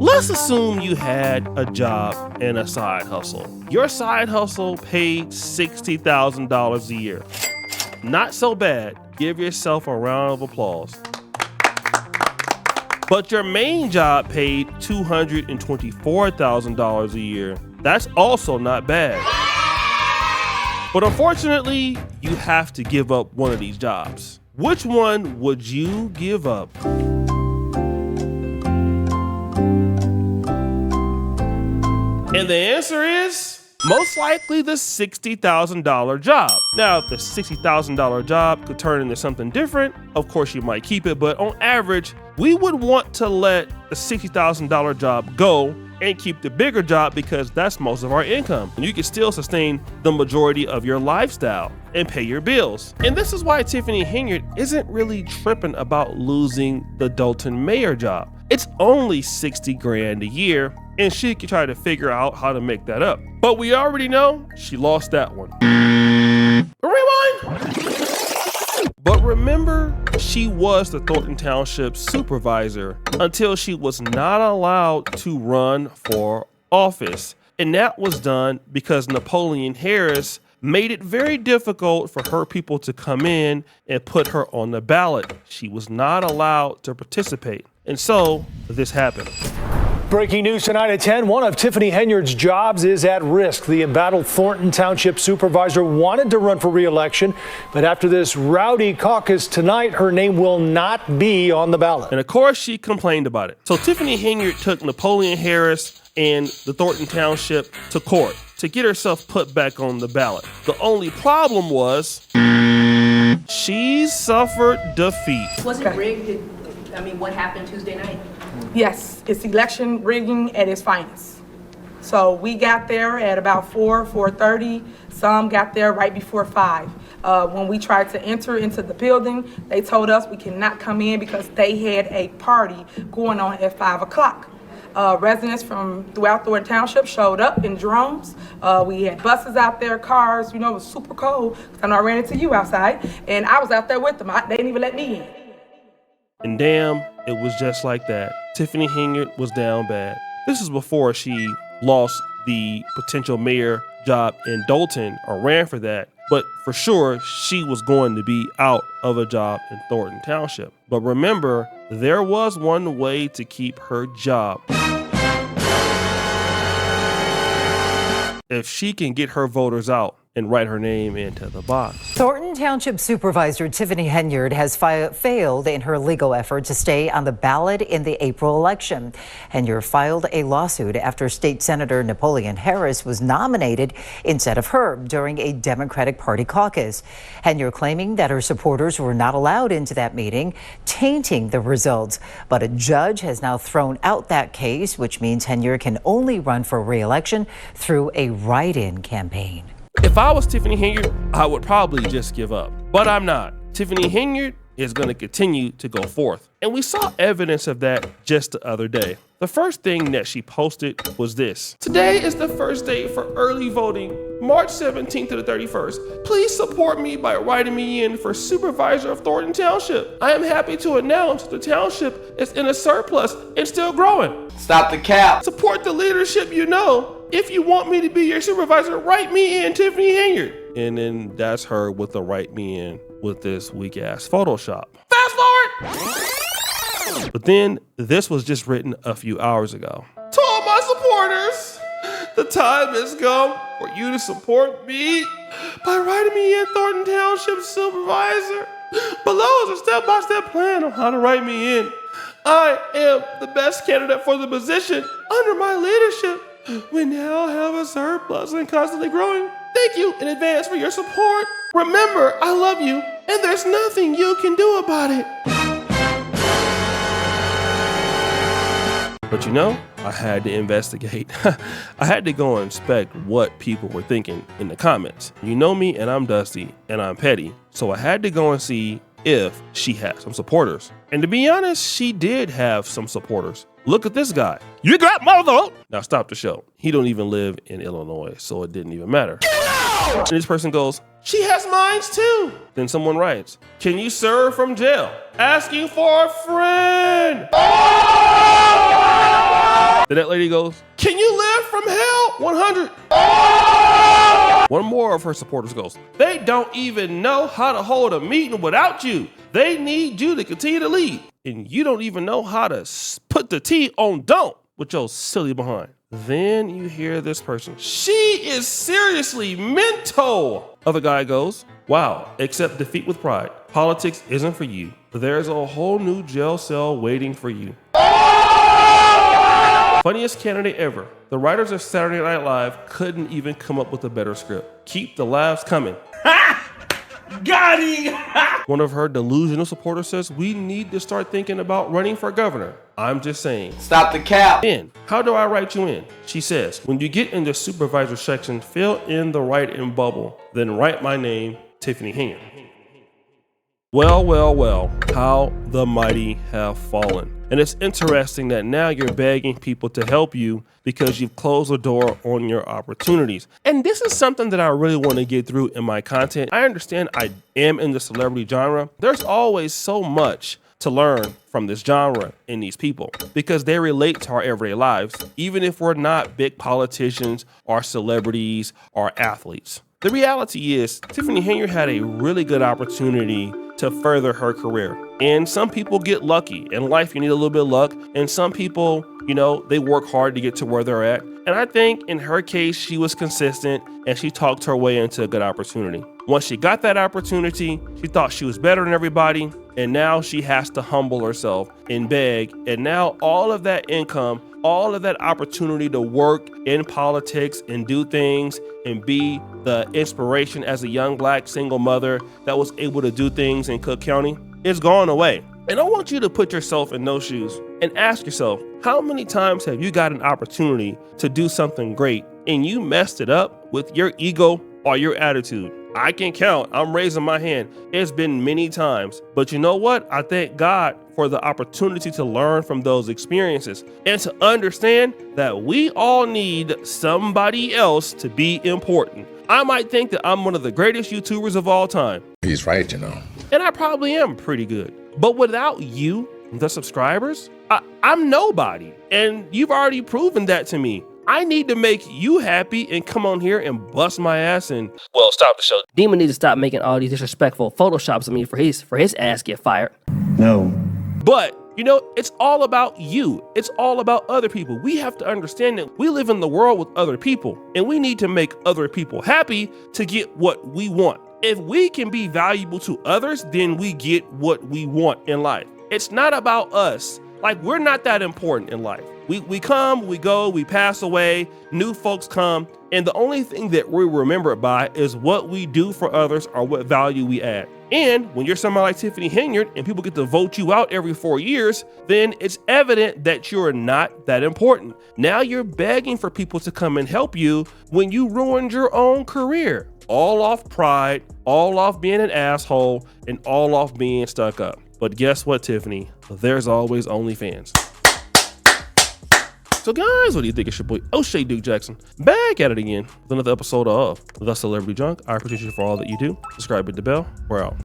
Let's assume you had a job and a side hustle. Your side hustle paid $60,000 a year. Not so bad. Give yourself a round of applause. But your main job paid $224,000 a year. That's also not bad. But unfortunately, you have to give up one of these jobs. Which one would you give up? And the answer is most likely the $60,000 job. Now, if the $60,000 job could turn into something different, of course you might keep it, but on average, we would want to let the $60,000 job go and keep the bigger job because that's most of our income. And you can still sustain the majority of your lifestyle and pay your bills. And this is why Tiffany Henyard isn't really tripping about losing the Dolton mayor job. It's only 60 grand a year, and she could try to figure out how to make that up. But we already know she lost that one. Rewind! But remember, she was the Thornton Township Supervisor until she was not allowed to run for office. And that was done because Napoleon Harris made it very difficult for her people to come in and put her on the ballot. She was not allowed to participate. And so this happened. Breaking news tonight at 10. One of Tiffany Henyard's jobs is at risk. The embattled Thornton Township Supervisor wanted to run for re-election, but after this rowdy caucus tonight, her name will not be on the ballot. And of course, she complained about it. So Tiffany Henyard took Napoleon Harris and the Thornton Township to court to get herself put back on the ballot. The only problem was she suffered defeat. Was it rigged? What happened Tuesday night? Yes, it's election rigging at its finest. So we got there at about 4:30. Some got there right before 5. When we tried to enter into the building, they told us we cannot come in because they had a party going on at 5 o'clock. Residents from throughout Thornton Township showed up in drones. We had buses out there, cars. It was super cold. I know I ran into you outside, and I was out there with them. They didn't even let me in. And damn, it was just like that. Tiffany Henyard was down bad. This is before she lost the potential mayor job in Dolton or ran for that. But for sure, she was going to be out of a job in Thornton Township. But remember, there was one way to keep her job. If she can get her voters out and write her name into the box. Thornton Township Supervisor Tiffany Henyard has failed in her legal effort to stay on the ballot in the April election. Henyard filed a lawsuit after State Senator Napoleon Harris was nominated instead of her during a Democratic Party caucus. Henyard claiming that her supporters were not allowed into that meeting, tainting the results. But a judge has now thrown out that case, which means Henyard can only run for re-election through a write-in campaign. If I was Tiffany Henyard, I would probably just give up. But I'm not. Tiffany Henyard is going to continue to go forth. And we saw evidence of that just the other day. The first thing that she posted was this. Today is the first day for early voting, March 17th to the 31st. Please support me by writing me in for Supervisor of Thornton Township. I am happy to announce the township is in a surplus and still growing. Stop the cap. Support the leadership you know. If you want me to be your supervisor, write me in, Tiffany Henyard. And then that's her with the write me in with this weak ass Photoshop. Fast forward! But then this was just written a few hours ago. To all my supporters, the time has come for you to support me by writing me in Thornton Township Supervisor. Below is a step-by-step plan on how to write me in. I am the best candidate for the position. Under my leadership, we now have a surplus and constantly growing. Thank you in advance for your support. Remember, I love you, and there's nothing you can do about it. But I had to investigate. I had to go and inspect what people were thinking in the comments. You know me, and I'm dusty, and I'm petty. So I had to go and see if she had some supporters. And to be honest, she did have some supporters. Look at this guy. You got my vote. Now stop the show. He don't even live in Illinois, so it didn't even matter. And this person goes, she has mines too. Then someone writes, can you serve from jail? Asking for a friend. Then that lady goes, "Can you live from hell?" 100. One more of her supporters goes, "They don't even know how to hold a meeting without you. They need you to continue to lead. And you don't even know how to put the T on don't with your silly behind." Then you hear this person, "She is seriously mental." Other guy goes, "Wow, accept defeat with pride. Politics isn't for you. There's a whole new jail cell waiting for you." Funniest candidate ever. The writers of Saturday Night Live couldn't even come up with a better script. Keep the laughs coming. Got him! One of her delusional supporters says, "We need to start thinking about running for governor." I'm just saying. Stop the cap. Then, how do I write you in? She says, "When you get in the supervisor section, fill in the write-in bubble, then write my name, Tiffany Henyard." Well, well, well, how the mighty have fallen. And it's interesting that now you're begging people to help you because you've closed the door on your opportunities. And this is something that I really want to get through in my content. I understand I am in the celebrity genre. There's always so much to learn from this genre and these people because they relate to our everyday lives, even if we're not big politicians or celebrities or athletes. The reality is, Tiffany Henyard had a really good opportunity to further her career. And some people get lucky. In life, you need a little bit of luck. And some people, they work hard to get to where they're at. And I think in her case, she was consistent and she talked her way into a good opportunity. Once she got that opportunity, she thought she was better than everybody. And now she has to humble herself and beg. And now all of that income, all of that opportunity to work in politics and do things and be the inspiration as a young black single mother that was able to do things in Cook County is gone away. And I want you to put yourself in those shoes and ask yourself, how many times have you got an opportunity to do something great and you messed it up with your ego or your attitude? I can count. I'm raising my hand. It's been many times. But you know what? I thank God for the opportunity to learn from those experiences and to understand that we all need somebody else to be important. I might think that I'm one of the greatest YouTubers of all time. He's right, And I probably am pretty good. But without you, the subscribers, I'm nobody. And you've already proven that to me. I need to make you happy and come on here and bust my ass and, well, stop the show. Demon needs to stop making all these disrespectful photoshops of me for his ass get fired. No. But, it's all about you. It's all about other people. We have to understand that we live in the world with other people and we need to make other people happy to get what we want. If we can be valuable to others, then we get what we want in life. It's not about us. Like, we're not that important in life. We come, we go, we pass away, new folks come, and the only thing that we're remembered by is what we do for others or what value we add. And when you're somebody like Tiffany Henyard and people get to vote you out every 4 years, then it's evident that you're not that important. Now you're begging for people to come and help you when you ruined your own career. All off pride, all off being an asshole, and all off being stuck up. But guess what, Tiffany? There's always OnlyFans. So guys, what do you think? It's your boy O'Shea Duke Jackson back at it again with another episode of The Celebrity Junk. I appreciate you for all that you do. Subscribe, hit the bell. We're out.